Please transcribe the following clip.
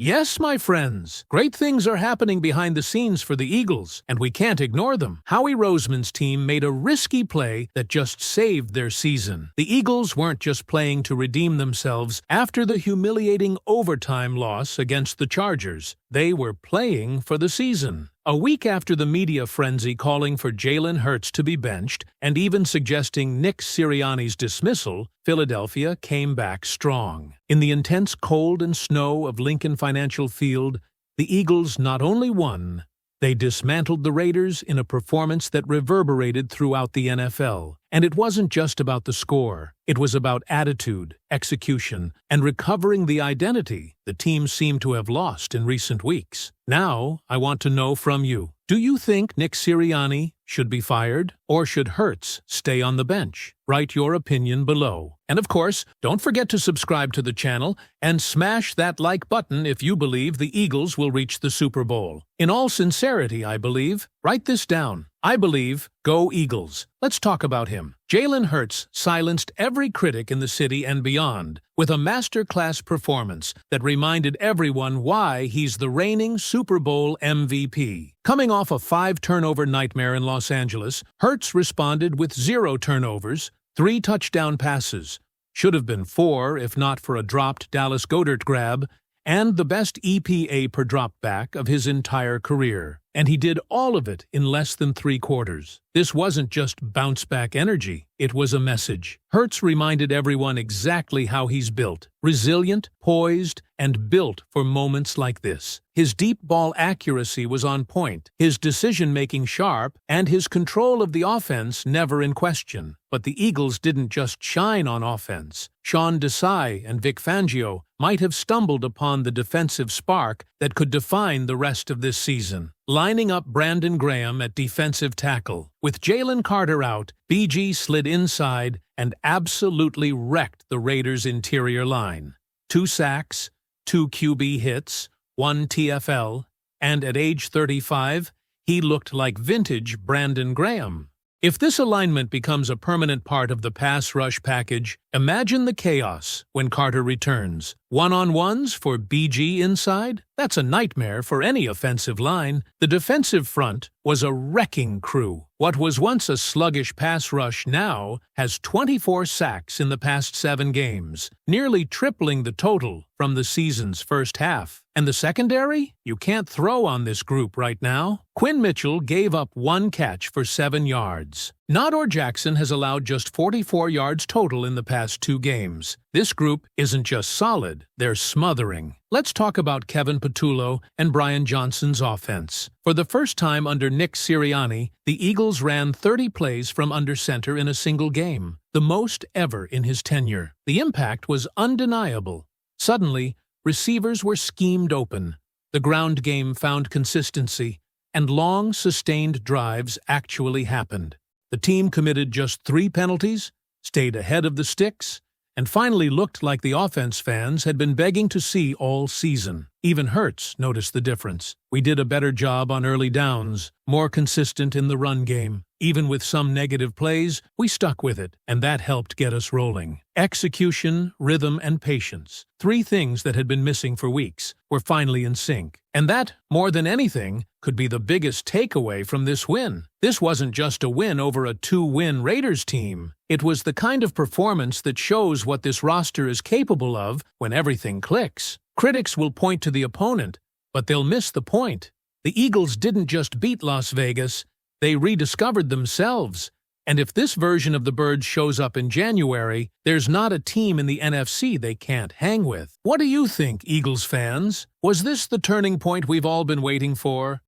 Yes, my friends, great things are happening behind the scenes for the Eagles, and we can't ignore them. Howie Roseman's team made a risky play that just saved their season. The Eagles weren't just playing to redeem themselves after the humiliating overtime loss against the Chargers. They were playing for the season. A week after the media frenzy calling for Jalen Hurts to be benched and even suggesting Nick Sirianni's dismissal, Philadelphia came back strong. In the intense cold and snow of Lincoln Financial Field, the Eagles not only won, they dismantled the Raiders in a performance that reverberated throughout the NFL. And it wasn't just about the score. It was about attitude, execution, and recovering the identity the team seemed to have lost in recent weeks. Now, I want to know from you. Do you think Nick Sirianni should be fired, or should Hurts stay on the bench? Write your opinion below. And of course, don't forget to subscribe to the channel and smash that like button if you believe the Eagles will reach the Super Bowl. In all sincerity, I believe. Write this down. I believe, go Eagles. Let's talk about him. Jalen Hurts silenced every critic in the city and beyond with a masterclass performance that reminded everyone why he's the reigning Super Bowl MVP. Coming off a 5-turnover nightmare in Los Angeles, Hurts responded with 0 turnovers, 3 touchdown passes, should have been 4 if not for a dropped Dallas Goedert grab, and the best EPA per dropback of his entire career. And he did all of it in less than 3 quarters. This wasn't just bounce-back energy, it was a message. Hurts reminded everyone exactly how he's built. Resilient, poised, and built for moments like this. His deep ball accuracy was on point, his decision-making sharp, and his control of the offense never in question. But the Eagles didn't just shine on offense. Sean Desai and Vic Fangio might have stumbled upon the defensive spark that could define the rest of this season. Lining up Brandon Graham at defensive tackle. With Jalen Carter out, BG slid inside and absolutely wrecked the Raiders' interior line. 2 sacks, 2 QB hits, 1 TFL, and at age 35, he looked like vintage Brandon Graham. If this alignment becomes a permanent part of the pass rush package, imagine the chaos when Carter returns. One-on-ones for BG inside? That's a nightmare for any offensive line. The defensive front was a wrecking crew. What was once a sluggish pass rush now has 24 sacks in the past 7 games, nearly tripling the total from the season's first half. And the secondary? You can't throw on this group right now. Quinn Mitchell gave up 1 catch for 7 yards. Nador Jackson has allowed just 44 yards total in the past 2 games. This group isn't just solid, they're smothering. Let's talk about Kevin Patullo and Brian Johnson's offense. For the first time under Nick Sirianni, the Eagles ran 30 plays from under center in a single game, the most ever in his tenure. The impact was undeniable. Suddenly, receivers were schemed open. The ground game found consistency, and long, sustained drives actually happened. The team committed just 3 penalties, stayed ahead of the sticks, and finally looked like the offense fans had been begging to see all season. Even Hurts noticed the difference. We did a better job on early downs, more consistent in the run game. Even with some negative plays, we stuck with it, and that helped get us rolling. Execution, rhythm, and patience, 3 things that had been missing for weeks, were finally in sync. And that, more than anything, could be the biggest takeaway from this win. This wasn't just a win over a 2-win Raiders team. It was the kind of performance that shows what this roster is capable of when everything clicks. Critics will point to the opponent, but they'll miss the point. The Eagles didn't just beat Las Vegas, they rediscovered themselves. And if this version of the Birds shows up in January, there's not a team in the NFC they can't hang with. What do you think, Eagles fans? Was this the turning point we've all been waiting for?